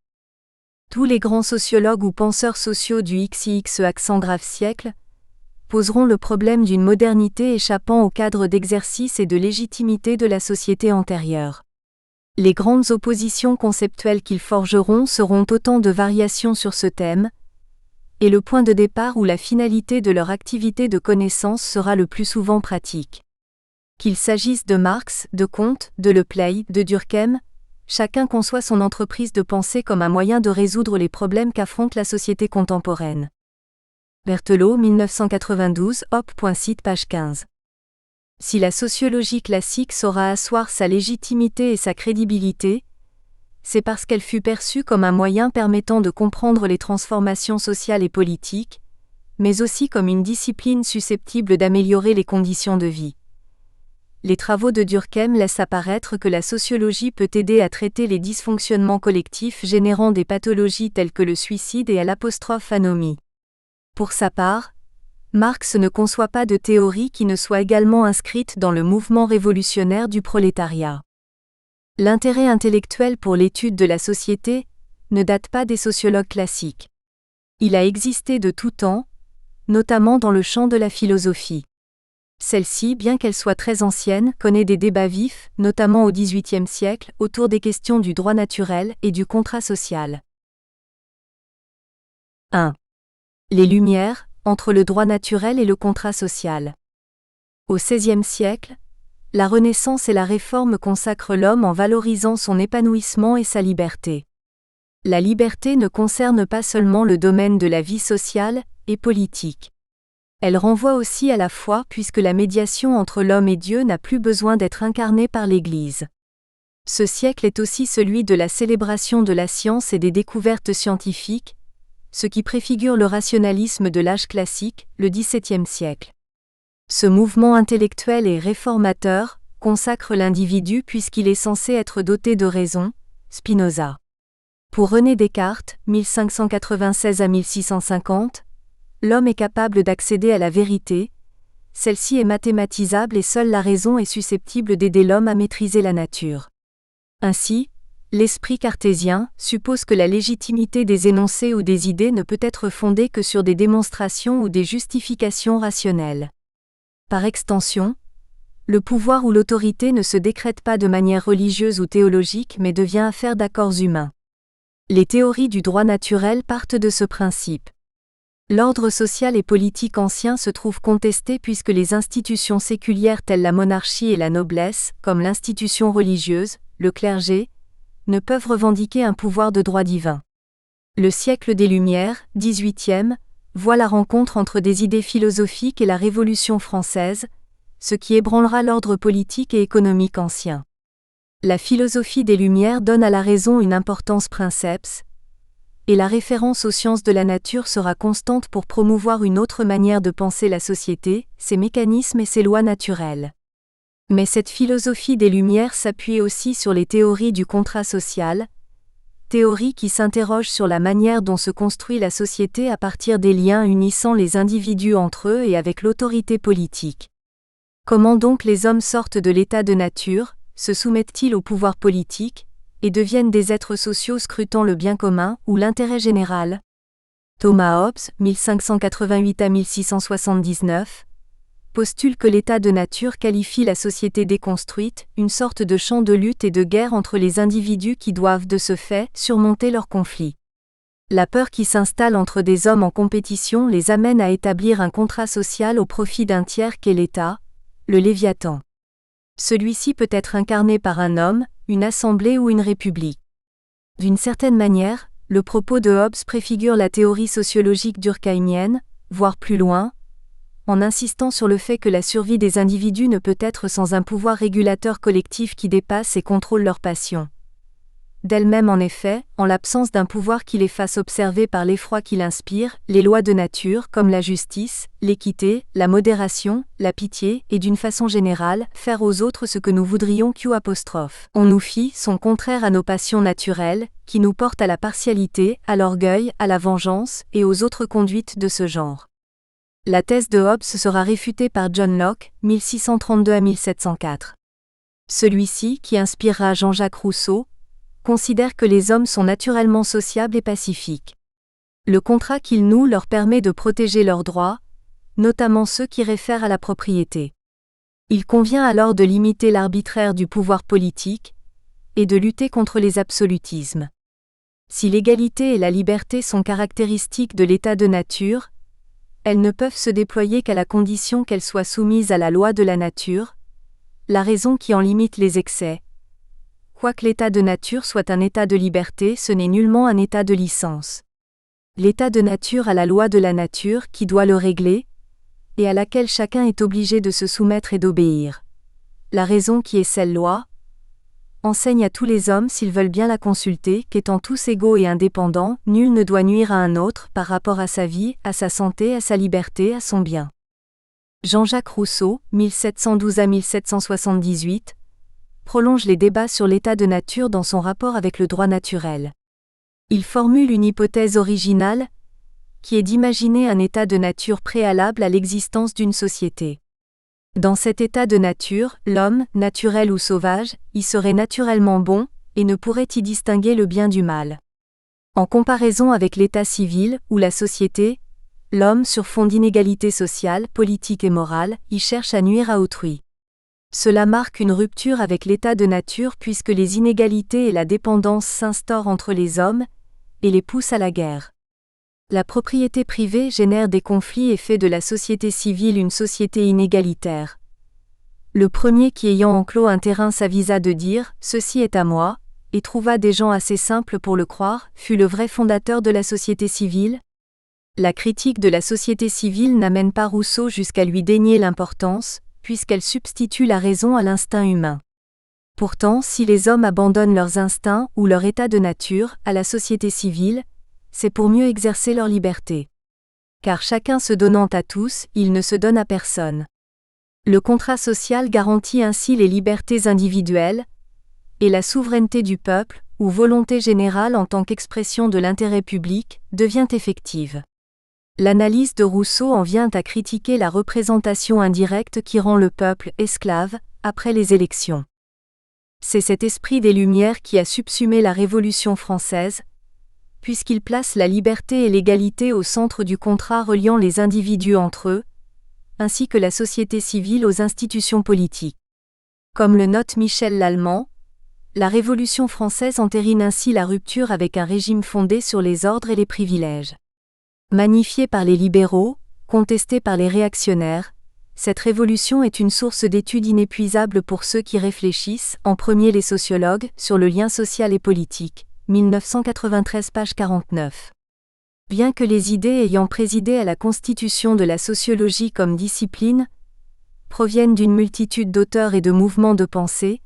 Tous les grands sociologues ou penseurs sociaux du XX siècle poseront le problème d'une modernité échappant au cadre d'exercice et de légitimité de la société antérieure. Les grandes oppositions conceptuelles qu'ils forgeront seront autant de variations sur ce thème, et le point de départ où la finalité de leur activité de connaissance sera le plus souvent pratique. Qu'il s'agisse de Marx, de Comte, de Le Play, de Durkheim, chacun conçoit son entreprise de pensée comme un moyen de résoudre les problèmes qu'affronte la société contemporaine. Berthelot, 1992, op.cite page 15. Si la sociologie classique saura asseoir sa légitimité et sa crédibilité, c'est parce qu'elle fut perçue comme un moyen permettant de comprendre les transformations sociales et politiques, mais aussi comme une discipline susceptible d'améliorer les conditions de vie. Les travaux de Durkheim laissent apparaître que la sociologie peut aider à traiter les dysfonctionnements collectifs générant des pathologies telles que le suicide et à l'anomie. Pour sa part, Marx ne conçoit pas de théorie qui ne soit également inscrite dans le mouvement révolutionnaire du prolétariat. L'intérêt intellectuel pour l'étude de la société ne date pas des sociologues classiques. Il a existé de tout temps, notamment dans le champ de la philosophie. Celle-ci, bien qu'elle soit très ancienne, connaît des débats vifs, notamment au XVIIIe siècle, autour des questions du droit naturel et du contrat social. 1. Les Lumières, entre le droit naturel et le contrat social. Au XVIe siècle, la Renaissance et la Réforme consacrent l'homme en valorisant son épanouissement et sa liberté. La liberté ne concerne pas seulement le domaine de la vie sociale et politique. Elle renvoie aussi à la foi puisque la médiation entre l'homme et Dieu n'a plus besoin d'être incarnée par l'Église. Ce siècle est aussi celui de la célébration de la science et des découvertes scientifiques, ce qui préfigure le rationalisme de l'âge classique, le XVIIe siècle. Ce mouvement intellectuel et réformateur consacre l'individu puisqu'il est censé être doté de raison, Spinoza. Pour René Descartes, 1596 à 1650, l'homme est capable d'accéder à la vérité, celle-ci est mathématisable et seule la raison est susceptible d'aider l'homme à maîtriser la nature. Ainsi, l'esprit cartésien suppose que la légitimité des énoncés ou des idées ne peut être fondée que sur des démonstrations ou des justifications rationnelles. Par extension, le pouvoir ou l'autorité ne se décrète pas de manière religieuse ou théologique mais devient affaire d'accords humains. Les théories du droit naturel partent de ce principe. L'ordre social et politique ancien se trouve contesté puisque les institutions séculières telles la monarchie et la noblesse, comme l'institution religieuse, le clergé, ne peuvent revendiquer un pouvoir de droit divin. Le siècle des Lumières, 18e, voit la rencontre entre des idées philosophiques et la Révolution française, ce qui ébranlera l'ordre politique et économique ancien. La philosophie des Lumières donne à la raison une importance princeps, et la référence aux sciences de la nature sera constante pour promouvoir une autre manière de penser la société, ses mécanismes et ses lois naturelles. Mais cette philosophie des Lumières s'appuie aussi sur les théories du contrat social, théorie qui s'interroge sur la manière dont se construit la société à partir des liens unissant les individus entre eux et avec l'autorité politique. Comment donc les hommes sortent de l'état de nature, se soumettent-ils au pouvoir politique, et deviennent des êtres sociaux scrutant le bien commun ou l'intérêt général? Thomas Hobbes, 1588 à 1679, postule que l'état de nature qualifie la société déconstruite, une sorte de champ de lutte et de guerre entre les individus qui doivent de ce fait surmonter leurs conflits. La peur qui s'installe entre des hommes en compétition les amène à établir un contrat social au profit d'un tiers qu'est l'État, le Léviathan. Celui-ci peut être incarné par un homme, une assemblée ou une république. D'une certaine manière, le propos de Hobbes préfigure la théorie sociologique durkheimienne, voire plus loin, en insistant sur le fait que la survie des individus ne peut être sans un pouvoir régulateur collectif qui dépasse et contrôle leurs passions. d'elle-même en effet, en l'absence d'un pouvoir qui les fasse observer par l'effroi qu'il inspire, les lois de nature comme la justice, l'équité, la modération, la pitié, et d'une façon générale, faire aux autres ce que nous voudrions qu'on nous fît, sont contraires à nos passions naturelles, qui nous portent à la partialité, à l'orgueil, à la vengeance, et aux autres conduites de ce genre. La thèse de Hobbes sera réfutée par John Locke, 1632 à 1704. Celui-ci, qui inspirera Jean-Jacques Rousseau, considère que les hommes sont naturellement sociables et pacifiques. Le contrat qu'ils nouent leur permet de protéger leurs droits, notamment ceux qui réfèrent à la propriété. Il convient alors de limiter l'arbitraire du pouvoir politique, et de lutter contre les absolutismes. Si l'égalité et la liberté sont caractéristiques de l'état de nature, elles ne peuvent se déployer qu'à la condition qu'elles soient soumises à la loi de la nature, la raison qui en limite les excès. Quoique l'état de nature soit un état de liberté, ce n'est nullement un état de licence. L'état de nature a la loi de la nature qui doit le régler, et à laquelle chacun est obligé de se soumettre et d'obéir. La raison qui est celle loi enseigne à tous les hommes s'ils veulent bien la consulter qu'étant tous égaux et indépendants, nul ne doit nuire à un autre par rapport à sa vie, à sa santé, à sa liberté, à son bien. Jean-Jacques Rousseau, 1712 à 1778, prolonge les débats sur l'état de nature dans son rapport avec le droit naturel. Il formule une hypothèse originale, qui est d'imaginer un état de nature préalable à l'existence d'une société. Dans cet état de nature, l'homme, naturel ou sauvage, y serait naturellement bon, et ne pourrait y distinguer le bien du mal. En comparaison avec l'état civil, ou la société, l'homme, sur fond d'inégalité sociale, politique et morale, y cherche à nuire à autrui. Cela marque une rupture avec l'état de nature puisque les inégalités et la dépendance s'instaurent entre les hommes, et les poussent à la guerre. La propriété privée génère des conflits et fait de la société civile une société inégalitaire. Le premier qui ayant enclos un terrain s'avisa de dire « Ceci est à moi », et trouva des gens assez simples pour le croire, fut le vrai fondateur de la société civile. La critique de la société civile n'amène pas Rousseau jusqu'à lui dénier l'importance, puisqu'elle substitue la raison à l'instinct humain. Pourtant, si les hommes abandonnent leurs instincts ou leur état de nature à la société civile, c'est pour mieux exercer leur liberté. Car chacun se donnant à tous, il ne se donne à personne. Le contrat social garantit ainsi les libertés individuelles, et la souveraineté du peuple, ou volonté générale en tant qu'expression de l'intérêt public, devient effective. L'analyse de Rousseau en vient à critiquer la représentation indirecte qui rend le peuple esclave, après les élections. C'est cet esprit des Lumières qui a subsumé la Révolution française, puisqu'il place la liberté et l'égalité au centre du contrat reliant les individus entre eux, ainsi que la société civile aux institutions politiques. Comme le note Michel Lallemand, la Révolution française entérine ainsi la rupture avec un régime fondé sur les ordres et les privilèges. Magnifiée par les libéraux, contestée par les réactionnaires, cette révolution est une source d'études inépuisable pour ceux qui réfléchissent, en premier les sociologues, sur le lien social et politique. 1993 page 49. Bien que les idées ayant présidé à la constitution de la sociologie comme discipline proviennent d'une multitude d'auteurs et de mouvements de pensée,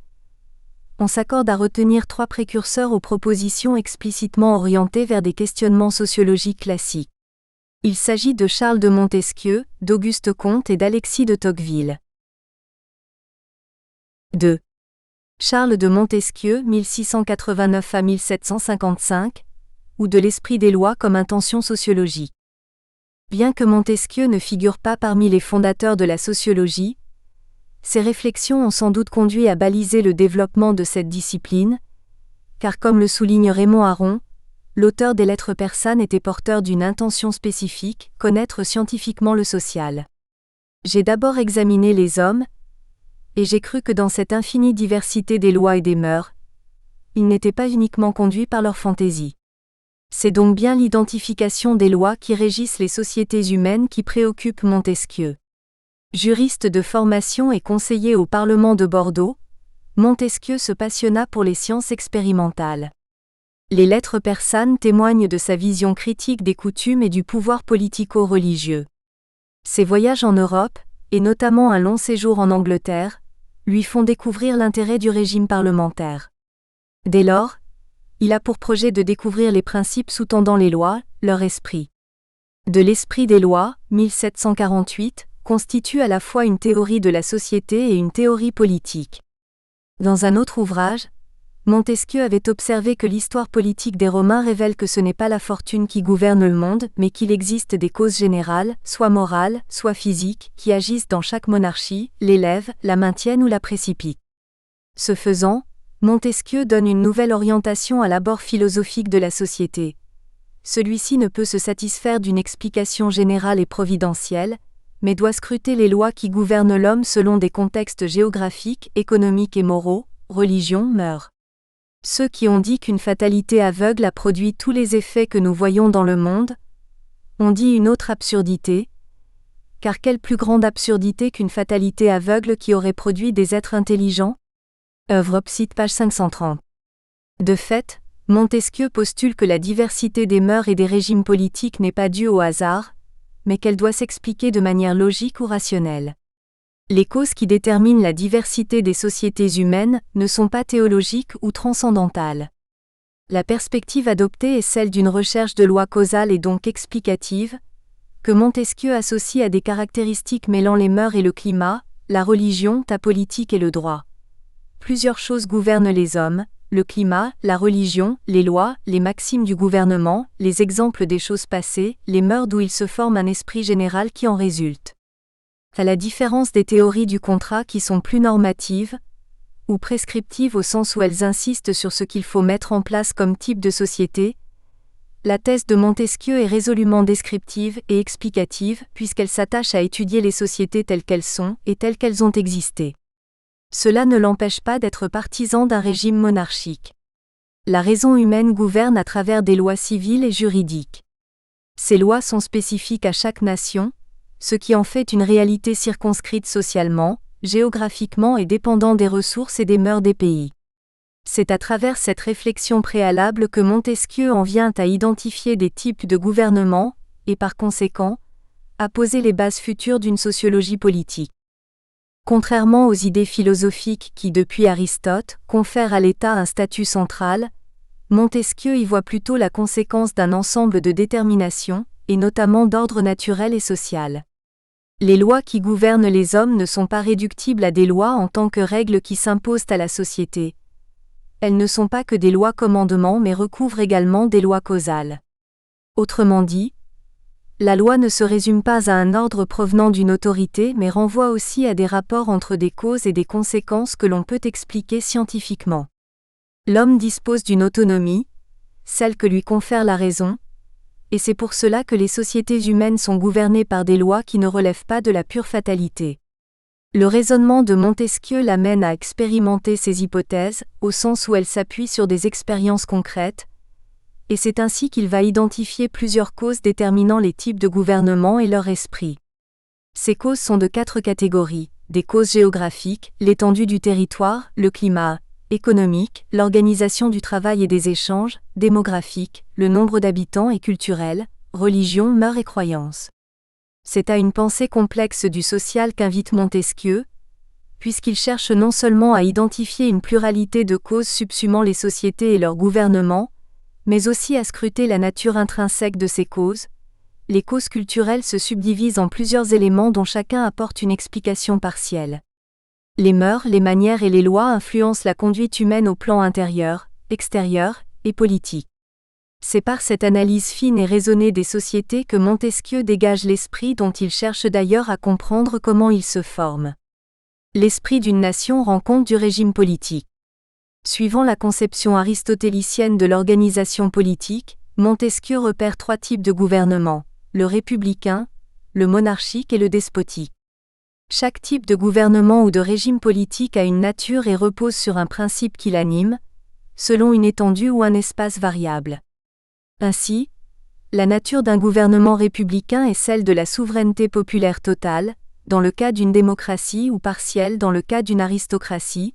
on s'accorde à retenir trois précurseurs aux propositions explicitement orientées vers des questionnements sociologiques classiques. Il s'agit de Charles de Montesquieu, d'Auguste Comte et d'Alexis de Tocqueville. 2. Charles de Montesquieu, 1689 à 1755, ou de l'esprit des lois comme intention sociologique. Bien que Montesquieu ne figure pas parmi les fondateurs de la sociologie, ses réflexions ont sans doute conduit à baliser le développement de cette discipline, car comme le souligne Raymond Aron, l'auteur des Lettres persanes était porteur d'une intention spécifique, connaître scientifiquement le social. J'ai d'abord examiné les hommes, et j'ai cru que dans cette infinie diversité des lois et des mœurs, ils n'étaient pas uniquement conduits par leur fantaisie. C'est donc bien l'identification des lois qui régissent les sociétés humaines qui préoccupe Montesquieu. Juriste de formation et conseiller au Parlement de Bordeaux, Montesquieu se passionna pour les sciences expérimentales. Les Lettres persanes témoignent de sa vision critique des coutumes et du pouvoir politico-religieux. Ses voyages en Europe, et notamment un long séjour en Angleterre, lui font découvrir l'intérêt du régime parlementaire. Dès lors, il a pour projet de découvrir les principes sous-tendant les lois, leur esprit. De l'esprit des lois, 1748, constitue à la fois une théorie de la société et une théorie politique. Dans un autre ouvrage, Montesquieu avait observé que l'histoire politique des Romains révèle que ce n'est pas la fortune qui gouverne le monde, mais qu'il existe des causes générales, soit morales, soit physiques, qui agissent dans chaque monarchie, l'élèvent, la maintiennent ou la précipitent. Ce faisant, Montesquieu donne une nouvelle orientation à l'abord philosophique de la société. Celui-ci ne peut se satisfaire d'une explication générale et providentielle, mais doit scruter les lois qui gouvernent l'homme selon des contextes géographiques, économiques et moraux, religion, mœurs. Ceux qui ont dit qu'une fatalité aveugle a produit tous les effets que nous voyons dans le monde, ont dit une autre absurdité, car quelle plus grande absurdité qu'une fatalité aveugle qui aurait produit des êtres intelligents ? Œuvre Psite, page 530. De fait, Montesquieu postule que la diversité des mœurs et des régimes politiques n'est pas due au hasard, mais qu'elle doit s'expliquer de manière logique ou rationnelle. Les causes qui déterminent la diversité des sociétés humaines ne sont pas théologiques ou transcendantales. La perspective adoptée est celle d'une recherche de lois causales et donc explicatives, que Montesquieu associe à des caractéristiques mêlant les mœurs et le climat, la religion, la politique et le droit. Plusieurs choses gouvernent les hommes, le climat, la religion, les lois, les maximes du gouvernement, les exemples des choses passées, les mœurs d'où il se forme un esprit général qui en résulte. À la différence des théories du contrat qui sont plus normatives, ou prescriptives au sens où elles insistent sur ce qu'il faut mettre en place comme type de société, la thèse de Montesquieu est résolument descriptive et explicative puisqu'elle s'attache à étudier les sociétés telles qu'elles sont et telles qu'elles ont existé. Cela ne l'empêche pas d'être partisan d'un régime monarchique. La raison humaine gouverne à travers des lois civiles et juridiques. Ces lois sont spécifiques à chaque nation, ce qui en fait une réalité circonscrite socialement, géographiquement et dépendant des ressources et des mœurs des pays. C'est à travers cette réflexion préalable que Montesquieu en vient à identifier des types de gouvernement, et par conséquent, à poser les bases futures d'une sociologie politique. Contrairement aux idées philosophiques qui, depuis Aristote, confèrent à l'État un statut central, Montesquieu y voit plutôt la conséquence d'un ensemble de déterminations, et notamment d'ordre naturel et social. Les lois qui gouvernent les hommes ne sont pas réductibles à des lois en tant que règles qui s'imposent à la société. Elles ne sont pas que des lois commandements mais recouvrent également des lois causales. Autrement dit, la loi ne se résume pas à un ordre provenant d'une autorité mais renvoie aussi à des rapports entre des causes et des conséquences que l'on peut expliquer scientifiquement. L'homme dispose d'une autonomie, celle que lui confère la raison, et c'est pour cela que les sociétés humaines sont gouvernées par des lois qui ne relèvent pas de la pure fatalité. Le raisonnement de Montesquieu l'amène à expérimenter ces hypothèses, au sens où elles s'appuient sur des expériences concrètes, et c'est ainsi qu'il va identifier plusieurs causes déterminant les types de gouvernement et leur esprit. Ces causes sont de 4 catégories, des causes géographiques, l'étendue du territoire, le climat, économique, l'organisation du travail et des échanges, démographique, le nombre d'habitants et culturel, religion, mœurs et croyances. C'est à une pensée complexe du social qu'invite Montesquieu, puisqu'il cherche non seulement à identifier une pluralité de causes subsumant les sociétés et leur gouvernement, mais aussi à scruter la nature intrinsèque de ces causes. Les causes culturelles se subdivisent en plusieurs éléments dont chacun apporte une explication partielle. Les mœurs, les manières et les lois influencent la conduite humaine au plan intérieur, extérieur et politique. C'est par cette analyse fine et raisonnée des sociétés que Montesquieu dégage l'esprit dont il cherche d'ailleurs à comprendre comment il se forme. L'esprit d'une nation rend compte du régime politique. Suivant la conception aristotélicienne de l'organisation politique, Montesquieu repère 3 types de gouvernement, le républicain, le monarchique et le despotique. Chaque type de gouvernement ou de régime politique a une nature et repose sur un principe qui l'anime, selon une étendue ou un espace variable. Ainsi, la nature d'un gouvernement républicain est celle de la souveraineté populaire totale, dans le cas d'une démocratie ou partielle dans le cas d'une aristocratie.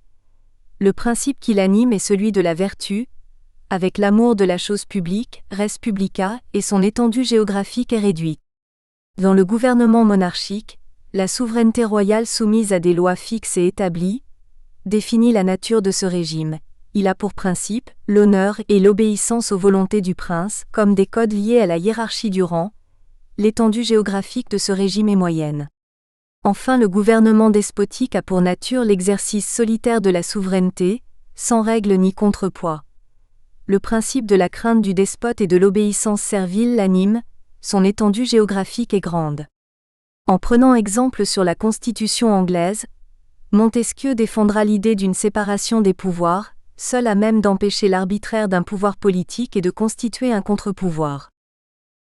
Le principe qui l'anime est celui de la vertu, avec l'amour de la chose publique, res publica, et son étendue géographique est réduite. Dans le gouvernement monarchique, la souveraineté royale soumise à des lois fixes et établies définit la nature de ce régime, il a pour principe l'honneur et l'obéissance aux volontés du prince, comme des codes liés à la hiérarchie du rang. L'étendue géographique de ce régime est moyenne. Enfin, le gouvernement despotique a pour nature l'exercice solitaire de la souveraineté, sans règle ni contrepoids. Le principe de la crainte du despote et de l'obéissance servile l'anime, son étendue géographique est grande. En prenant exemple sur la Constitution anglaise, Montesquieu défendra l'idée d'une séparation des pouvoirs, seule à même d'empêcher l'arbitraire d'un pouvoir politique et de constituer un contre-pouvoir.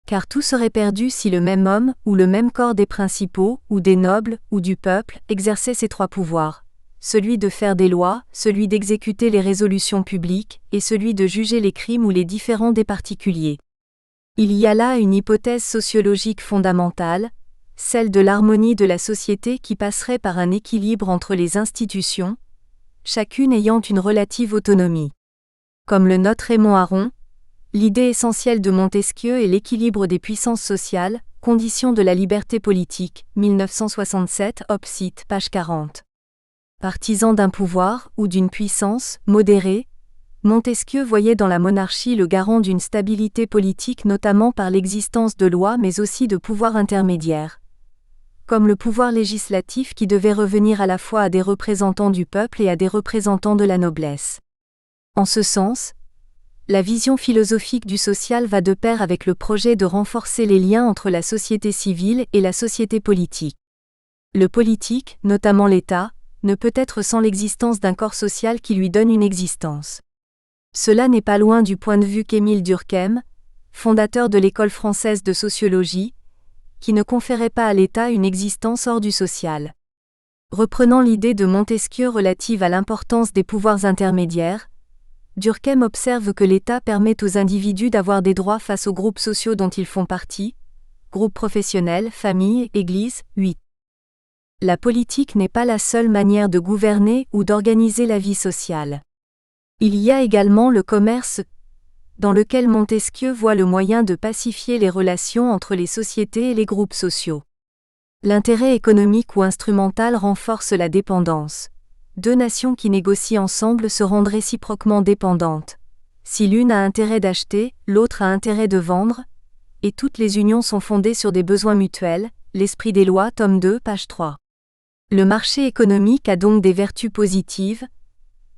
Car tout serait perdu si le même homme, ou le même corps des principaux, ou des nobles, ou du peuple, exerçait ces trois pouvoirs. Celui de faire des lois, celui d'exécuter les résolutions publiques, et celui de juger les crimes ou les différends des particuliers. Il y a là une hypothèse sociologique fondamentale, celle de l'harmonie de la société qui passerait par un équilibre entre les institutions, chacune ayant une relative autonomie. Comme le note Raymond Aron, l'idée essentielle de Montesquieu est l'équilibre des puissances sociales, condition de la liberté politique, 1967, Opcite, page 40. Partisan d'un pouvoir, ou d'une puissance, modérée, Montesquieu voyait dans la monarchie le garant d'une stabilité politique notamment par l'existence de lois mais aussi de pouvoirs intermédiaires, comme le pouvoir législatif qui devait revenir à la fois à des représentants du peuple et à des représentants de la noblesse. En ce sens, la vision philosophique du social va de pair avec le projet de renforcer les liens entre la société civile et la société politique. Le politique, notamment l'État, ne peut être sans l'existence d'un corps social qui lui donne une existence. Cela n'est pas loin du point de vue qu'Émile Durkheim, fondateur de l'école française de sociologie, qui ne conférait pas à l'État une existence hors du social. Reprenant l'idée de Montesquieu relative à l'importance des pouvoirs intermédiaires, Durkheim observe que l'État permet aux individus d'avoir des droits face aux groupes sociaux dont ils font partie, groupes professionnels, familles, églises, 8. La politique n'est pas la seule manière de gouverner ou d'organiser la vie sociale. Il y a également le commerce, dans lequel Montesquieu voit le moyen de pacifier les relations entre les sociétés et les groupes sociaux. L'intérêt économique ou instrumental renforce la dépendance. Deux nations qui négocient ensemble se rendent réciproquement dépendantes. Si l'une a intérêt d'acheter, l'autre a intérêt de vendre, et toutes les unions sont fondées sur des besoins mutuels, L'Esprit des lois, tome 2, page 3. Le marché économique a donc des vertus positives,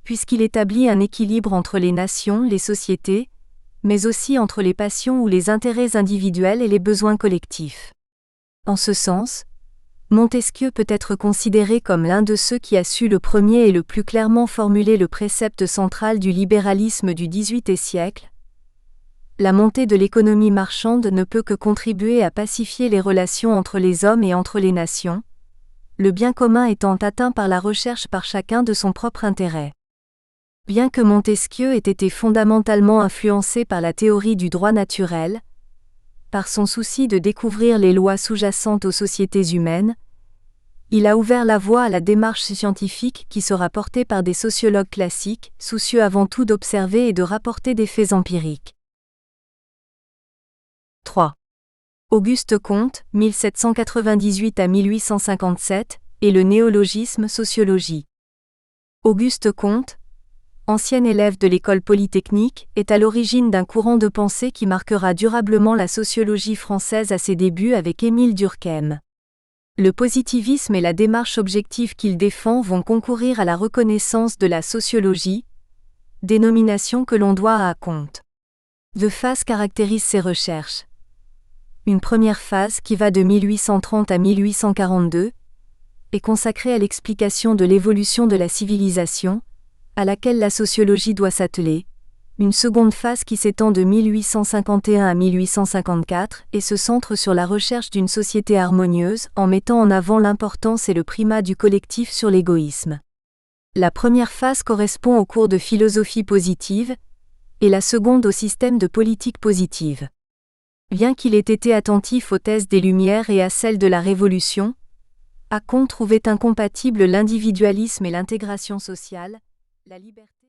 puisqu'il établit un équilibre entre les nations, les sociétés, mais aussi entre les passions ou les intérêts individuels et les besoins collectifs. En ce sens, Montesquieu peut être considéré comme l'un de ceux qui a su le premier et le plus clairement formuler le précepte central du libéralisme du XVIIIe siècle. La montée de l'économie marchande ne peut que contribuer à pacifier les relations entre les hommes et entre les nations, le bien commun étant atteint par la recherche par chacun de son propre intérêt. Bien que Montesquieu ait été fondamentalement influencé par la théorie du droit naturel, par son souci de découvrir les lois sous-jacentes aux sociétés humaines, il a ouvert la voie à la démarche scientifique qui sera portée par des sociologues classiques, soucieux avant tout d'observer et de rapporter des faits empiriques. 3. Auguste Comte, 1798 à 1857, et le néologisme sociologie. Auguste Comte, ancien élève de l'école polytechnique, est à l'origine d'un courant de pensée qui marquera durablement la sociologie française à ses débuts avec Émile Durkheim. Le positivisme et la démarche objective qu'il défend vont concourir à la reconnaissance de la sociologie, dénomination que l'on doit à Comte. Deux phases caractérisent ses recherches. Une première phase, qui va de 1830 à 1842, est consacrée à l'explication de l'évolution de la civilisation, à laquelle la sociologie doit s'atteler. Une seconde phase qui s'étend de 1851 à 1854 et se centre sur la recherche d'une société harmonieuse en mettant en avant l'importance et le primat du collectif sur l'égoïsme. La première phase correspond au cours de philosophie positive et la seconde au système de politique positive. Bien qu'il ait été attentif aux thèses des Lumières et à celles de la Révolution, Comte trouvait incompatibles l'individualisme et l'intégration sociale, la liberté.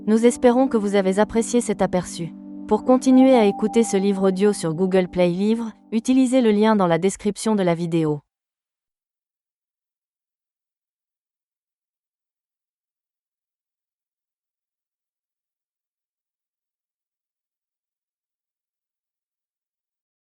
Nous espérons que vous avez apprécié cet aperçu. Pour continuer à écouter ce livre audio sur Google Play Livres, utilisez le lien dans la description de la vidéo.